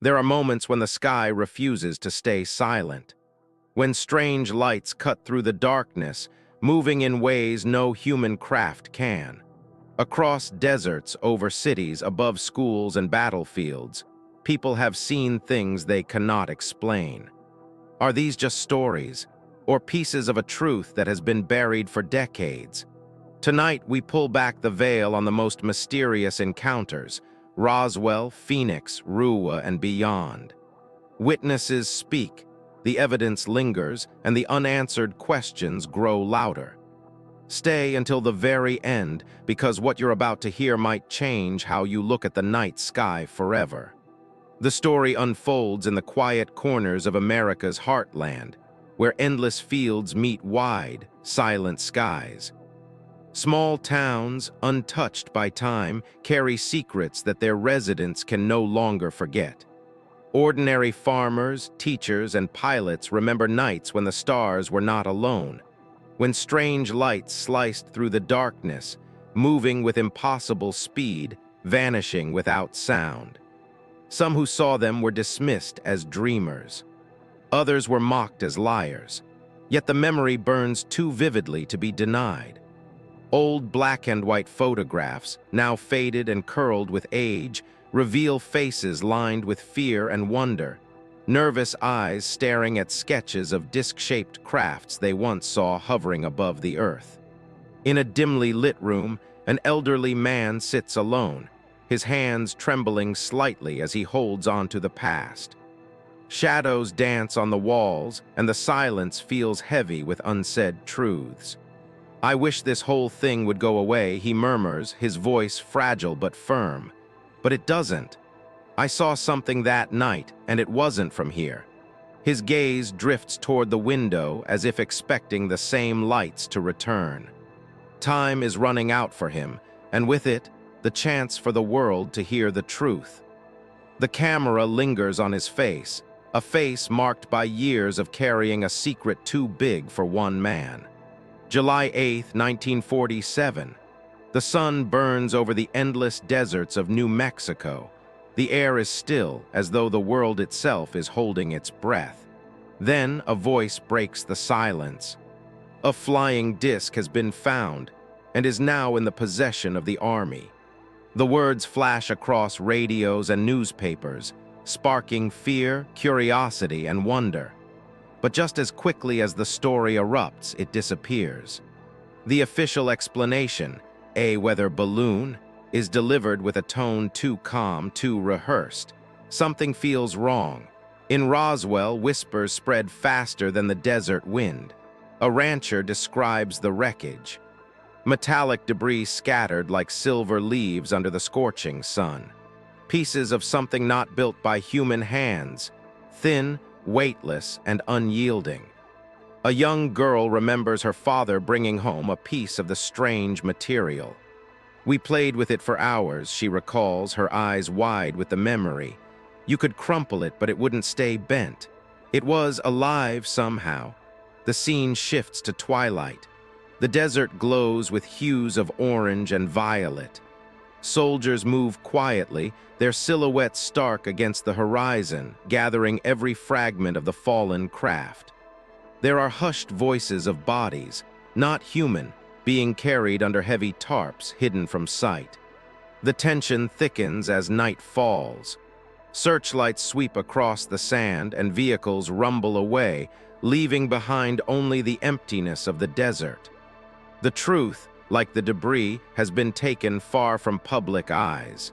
There are moments when the sky refuses to stay silent, when strange lights cut through the darkness, moving in ways no human craft can. Across deserts, over cities, above schools and battlefields, people have seen things they cannot explain. Are these just stories, or pieces of a truth that has been buried for decades? Tonight, we pull back the veil on the most mysterious encounters: Roswell, Phoenix, Ruwa, and beyond. Witnesses speak, the evidence lingers, and the unanswered questions grow louder. Stay until the very end, because what you're about to hear might change how you look at the night sky forever. The story unfolds in the quiet corners of America's heartland, where endless fields meet wide, silent skies. Small towns, untouched by time, carry secrets that their residents can no longer forget. Ordinary farmers, teachers, and pilots remember nights when the stars were not alone, when strange lights sliced through the darkness, moving with impossible speed, vanishing without sound. Some who saw them were dismissed as dreamers. Others were mocked as liars. Yet the memory burns too vividly to be denied. Old black and white photographs, now faded and curled with age, reveal faces lined with fear and wonder, nervous eyes staring at sketches of disc-shaped crafts they once saw hovering above the earth. In a dimly lit room, an elderly man sits alone, his hands trembling slightly as he holds on to the past. Shadows dance on the walls, and the silence feels heavy with unsaid truths. "I wish this whole thing would go away," he murmurs, his voice fragile but firm. "But it doesn't. I saw something that night, and it wasn't from here." His gaze drifts toward the window as if expecting the same lights to return. Time is running out for him, and with it, the chance for the world to hear the truth. The camera lingers on his face, a face marked by years of carrying a secret too big for one man. July 8, 1947. The sun burns over the endless deserts of New Mexico. The air is still, as though the world itself is holding its breath. Then a voice breaks the silence. A flying disc has been found and is now in the possession of the Army. The words flash across radios and newspapers, sparking fear, curiosity, and wonder. But just as quickly as the story erupts, it disappears. The official explanation, a weather balloon, is delivered with a tone too calm, too rehearsed. Something feels wrong. In Roswell, whispers spread faster than the desert wind. A rancher describes the wreckage. Metallic debris scattered like silver leaves under the scorching sun. Pieces of something not built by human hands, thin, weightless, and unyielding. A young girl remembers her father bringing home a piece of the strange material. "We played with it for hours," she recalls, her eyes wide with the memory. "You could crumple it, but it wouldn't stay bent. It was alive somehow." The scene shifts to twilight. The desert glows with hues of orange and violet. Soldiers move quietly, their silhouettes stark against the horizon, gathering every fragment of the fallen craft. There are hushed voices of bodies, not human, being carried under heavy tarps hidden from sight. The tension thickens as night falls. Searchlights sweep across the sand and vehicles rumble away, leaving behind only the emptiness of the desert. The truth, like the debris, has been taken far from public eyes.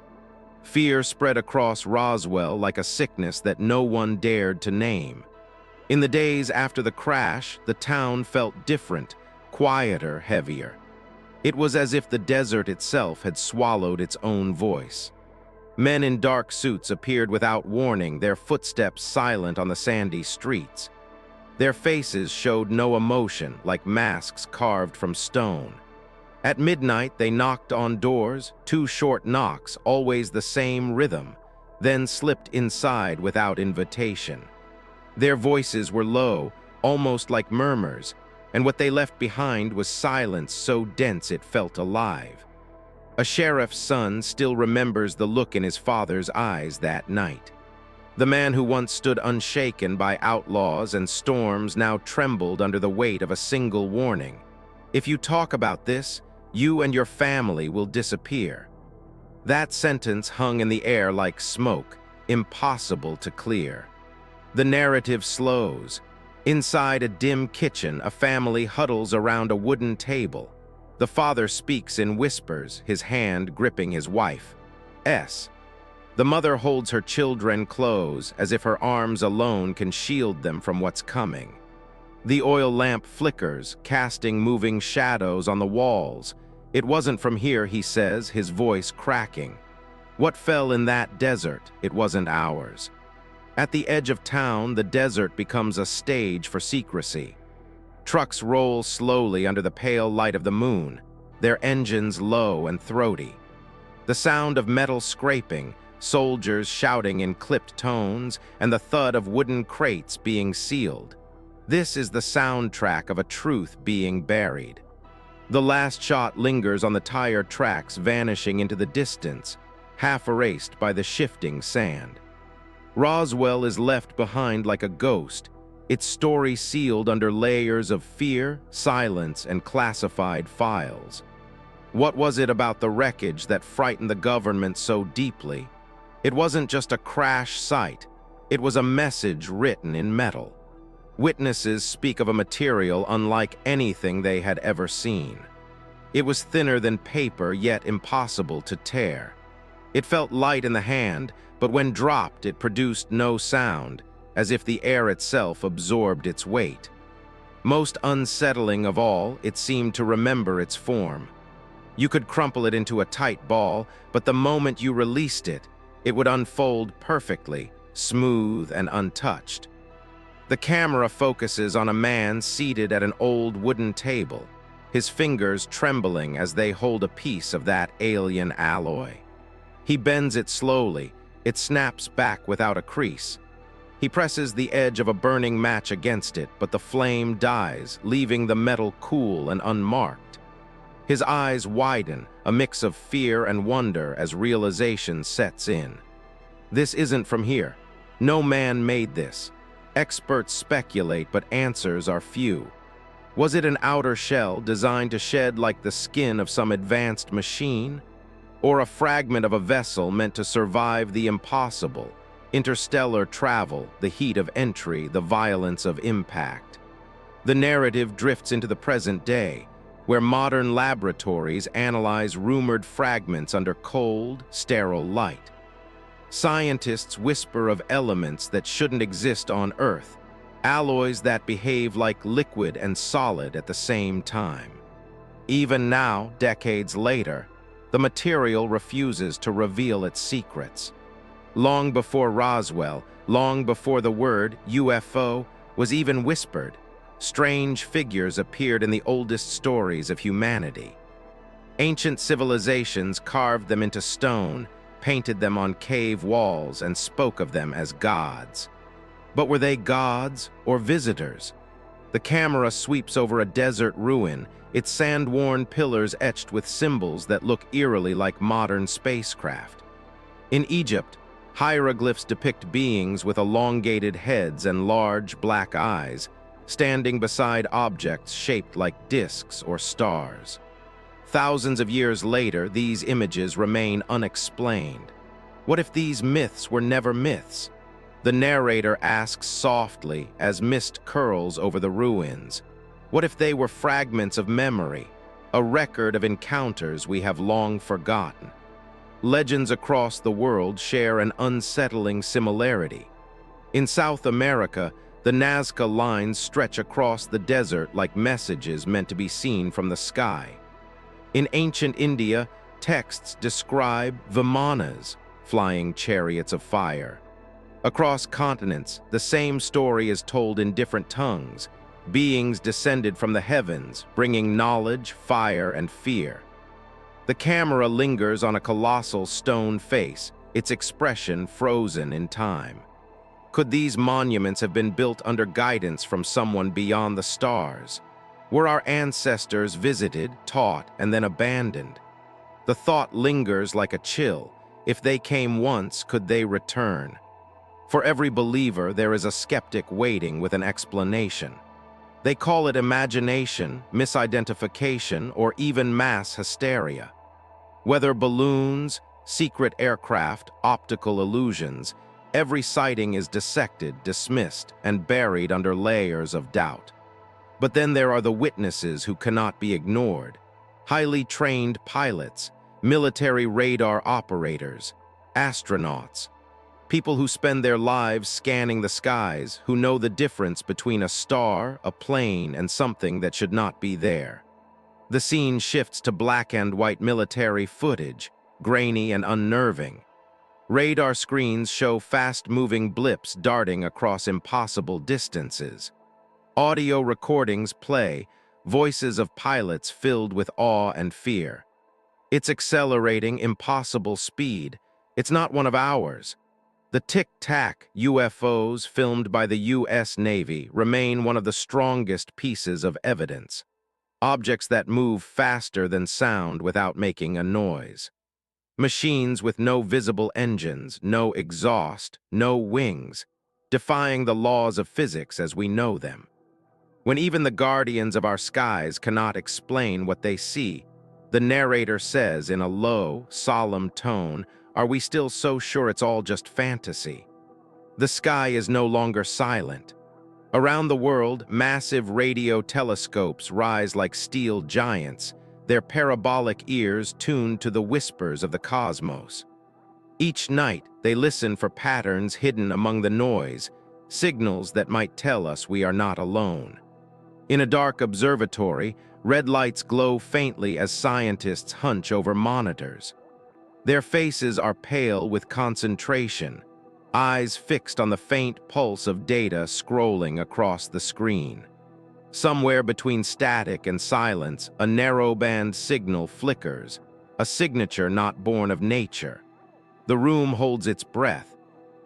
Fear spread across Roswell like a sickness that no one dared to name. In the days after the crash, the town felt different, quieter, heavier. It was as if the desert itself had swallowed its own voice. Men in dark suits appeared without warning, their footsteps silent on the sandy streets. Their faces showed no emotion, like masks carved from stone. At midnight, they knocked on doors, 2 short knocks, always the same rhythm, then slipped inside without invitation. Their voices were low, almost like murmurs, and what they left behind was silence so dense it felt alive. A sheriff's son still remembers the look in his father's eyes that night. The man who once stood unshaken by outlaws and storms now trembled under the weight of a single warning. If you talk about this, you and your family will disappear. That sentence hung in the air like smoke, impossible to clear. The narrative slows. Inside a dim kitchen, a family huddles around a wooden table. The father speaks in whispers, his hand gripping his wife's. The mother holds her children close, as if her arms alone can shield them from what's coming. The oil lamp flickers, casting moving shadows on the walls. It wasn't from here, he says, his voice cracking. What fell in that desert, it wasn't ours. At the edge of town, the desert becomes a stage for secrecy. Trucks roll slowly under the pale light of the moon, their engines low and throaty. The sound of metal scraping, soldiers shouting in clipped tones, and the thud of wooden crates being sealed. This is the soundtrack of a truth being buried. The last shot lingers on the tire tracks, vanishing into the distance, half erased by the shifting sand. Roswell is left behind like a ghost, its story sealed under layers of fear, silence, and classified files. What was it about the wreckage that frightened the government so deeply? It wasn't just a crash site, it was a message written in metal. Witnesses speak of a material unlike anything they had ever seen. It was thinner than paper, yet impossible to tear. It felt light in the hand, but when dropped it produced no sound, as if the air itself absorbed its weight. Most unsettling of all, it seemed to remember its form. You could crumple it into a tight ball, but the moment you released it, it would unfold perfectly, smooth and untouched. The camera focuses on a man seated at an old wooden table, his fingers trembling as they hold a piece of that alien alloy. He bends it slowly, it snaps back without a crease. He presses the edge of a burning match against it, but the flame dies, leaving the metal cool and unmarked. His eyes widen, a mix of fear and wonder as realization sets in. This isn't from here. No man made this. Experts speculate, but answers are few. Was it an outer shell designed to shed like the skin of some advanced machine? Or a fragment of a vessel meant to survive the impossible, interstellar travel, the heat of entry, the violence of impact? The narrative drifts into the present day, where modern laboratories analyze rumored fragments under cold, sterile light. Scientists whisper of elements that shouldn't exist on Earth, alloys that behave like liquid and solid at the same time. Even now, decades later, the material refuses to reveal its secrets. Long before Roswell, long before the word UFO was even whispered, strange figures appeared in the oldest stories of humanity. Ancient civilizations carved them into stone, painted them on cave walls, and spoke of them as gods. But were they gods or visitors? The camera sweeps over a desert ruin, its sand-worn pillars etched with symbols that look eerily like modern spacecraft. In Egypt, hieroglyphs depict beings with elongated heads and large black eyes, standing beside objects shaped like discs or stars. Thousands of years later, these images remain unexplained. What if these myths were never myths? The narrator asks softly as mist curls over the ruins. What if they were fragments of memory, a record of encounters we have long forgotten? Legends across the world share an unsettling similarity. In South America, the Nazca lines stretch across the desert like messages meant to be seen from the sky. In ancient India, texts describe Vimanas, flying chariots of fire. Across continents, the same story is told in different tongues, beings descended from the heavens, bringing knowledge, fire, and fear. The camera lingers on a colossal stone face, its expression frozen in time. Could these monuments have been built under guidance from someone beyond the stars? Were our ancestors visited, taught, and then abandoned? The thought lingers like a chill. If they came once, could they return? For every believer, there is a skeptic waiting with an explanation. They call it imagination, misidentification, or even mass hysteria. Whether balloons, secret aircraft, optical illusions, every sighting is dissected, dismissed, and buried under layers of doubt. But then there are the witnesses who cannot be ignored. Highly trained pilots, military radar operators, astronauts, people who spend their lives scanning the skies, who know the difference between a star, a plane, and something that should not be there. The scene shifts to black and white military footage, grainy and unnerving. Radar screens show fast-moving blips darting across impossible distances. Audio recordings play, voices of pilots filled with awe and fear. It's accelerating, impossible speed. It's not one of ours. The Tic Tac UFOs filmed by the U.S. Navy remain one of the strongest pieces of evidence. Objects that move faster than sound without making a noise. Machines with no visible engines, no exhaust, no wings, defying the laws of physics as we know them. When even the guardians of our skies cannot explain what they see, the narrator says in a low, solemn tone, "Are we still so sure it's all just fantasy?" The sky is no longer silent. Around the world, massive radio telescopes rise like steel giants, their parabolic ears tuned to the whispers of the cosmos. Each night, they listen for patterns hidden among the noise, signals that might tell us we are not alone. In a dark observatory, red lights glow faintly as scientists hunch over monitors. Their faces are pale with concentration, eyes fixed on the faint pulse of data scrolling across the screen. Somewhere between static and silence, a narrowband signal flickers, a signature not born of nature. The room holds its breath.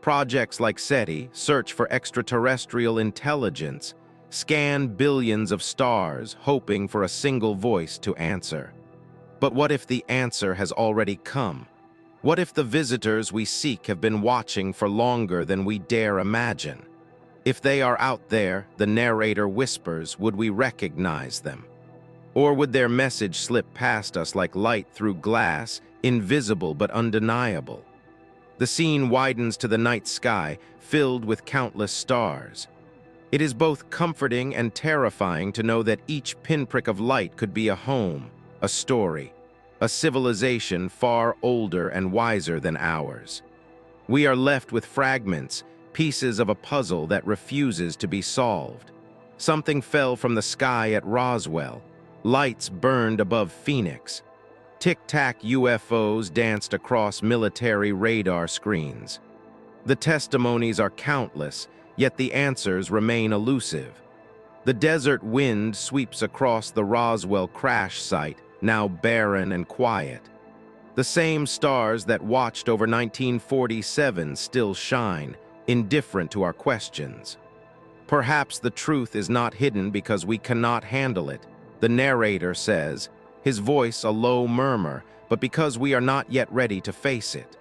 Projects like SETI search for extraterrestrial intelligence, scan billions of stars, hoping for a single voice to answer. But what if the answer has already come? What if the visitors we seek have been watching for longer than we dare imagine? If they are out there, the narrator whispers, would we recognize them? Or would their message slip past us like light through glass, invisible but undeniable? The scene widens to the night sky, filled with countless stars. It is both comforting and terrifying to know that each pinprick of light could be a home, a story, a civilization far older and wiser than ours. We are left with fragments, pieces of a puzzle that refuses to be solved. Something fell from the sky at Roswell. Lights burned above Phoenix. Tic Tac UFOs danced across military radar screens. The testimonies are countless, yet the answers remain elusive. The desert wind sweeps across the Roswell crash site, now barren and quiet. The same stars that watched over 1947 still shine, indifferent to our questions. Perhaps the truth is not hidden because we cannot handle it, the narrator says, his voice a low murmur, but because we are not yet ready to face it.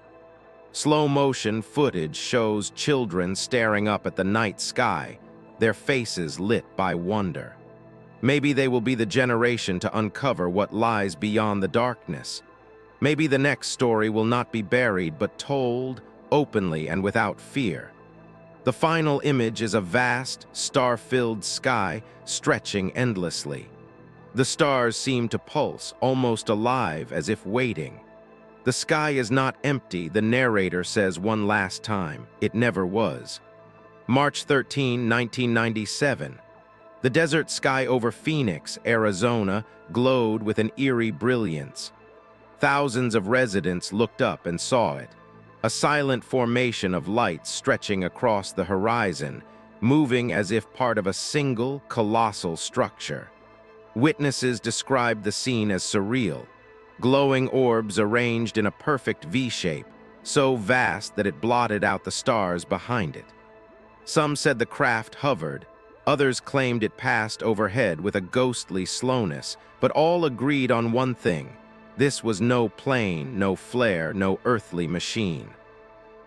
Slow-motion footage shows children staring up at the night sky, their faces lit by wonder. Maybe they will be the generation to uncover what lies beyond the darkness. Maybe the next story will not be buried but told openly and without fear. The final image is a vast, star-filled sky stretching endlessly. The stars seem to pulse, almost alive, as if waiting. The sky is not empty, the narrator says one last time. It never was. March 13, 1997. The desert sky over Phoenix, Arizona, glowed with an eerie brilliance. Thousands of residents looked up and saw it. A silent formation of lights stretching across the horizon, moving as if part of a single, colossal structure. Witnesses described the scene as surreal. Glowing orbs arranged in a perfect V-shape, so vast that it blotted out the stars behind it. Some said the craft hovered, others claimed it passed overhead with a ghostly slowness, but all agreed on one thing: this was no plane, no flare, no earthly machine.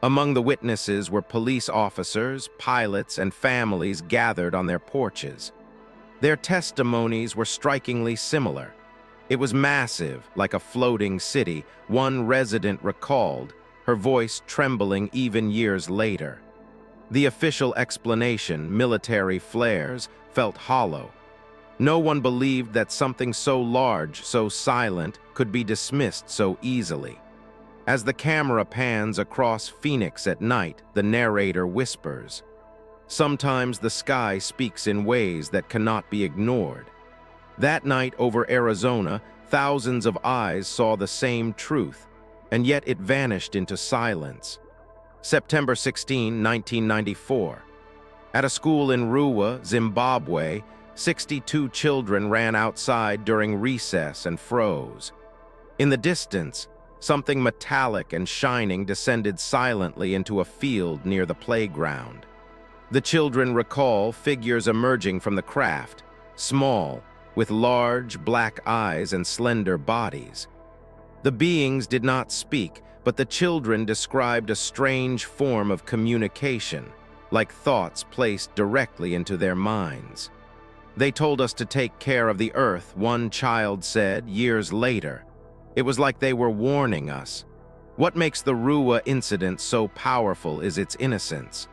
Among the witnesses were police officers, pilots, and families gathered on their porches. Their testimonies were strikingly similar. It was massive, like a floating city, one resident recalled, her voice trembling even years later. The official explanation, military flares, felt hollow. No one believed that something so large, so silent, could be dismissed so easily. As the camera pans across Phoenix at night, the narrator whispers. Sometimes the sky speaks in ways that cannot be ignored. That night over Arizona, thousands of eyes saw the same truth, and yet it vanished into silence. September 16, 1994. At a school in Ruwa, Zimbabwe, 62 children ran outside during recess and froze. In the distance, something metallic and shining descended silently into a field near the playground. The children recall figures emerging from the craft, small, with large black eyes and slender bodies. The beings did not speak, but the children described a strange form of communication, like thoughts placed directly into their minds. They told us to take care of the earth, one child said years later. It was like they were warning us. What makes the Ruwa incident so powerful is its innocence.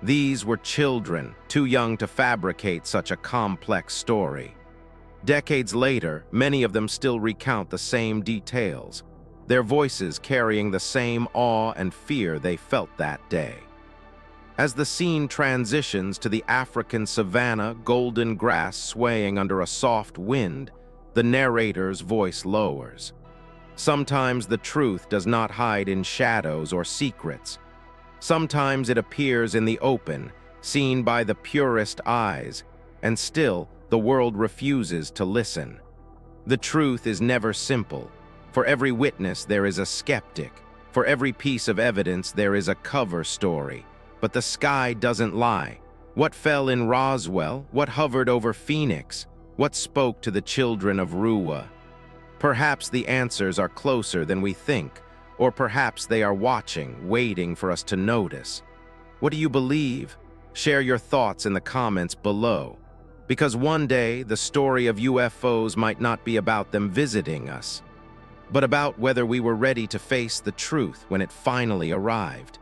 These were children, too young to fabricate such a complex story. Decades later, many of them still recount the same details, their voices carrying the same awe and fear they felt that day. As the scene transitions to the African savanna, golden grass swaying under a soft wind, the narrator's voice lowers. Sometimes the truth does not hide in shadows or secrets. Sometimes it appears in the open, seen by the purest eyes, and still the world refuses to listen. The truth is never simple. For every witness there is a skeptic. For every piece of evidence there is a cover story. But the sky doesn't lie. What fell in Roswell? What hovered over Phoenix? What spoke to the children of Ruwa? Perhaps the answers are closer than we think, or perhaps they are watching, waiting for us to notice. What do you believe? Share your thoughts in the comments below. Because one day, the story of UFOs might not be about them visiting us, but about whether we were ready to face the truth when it finally arrived.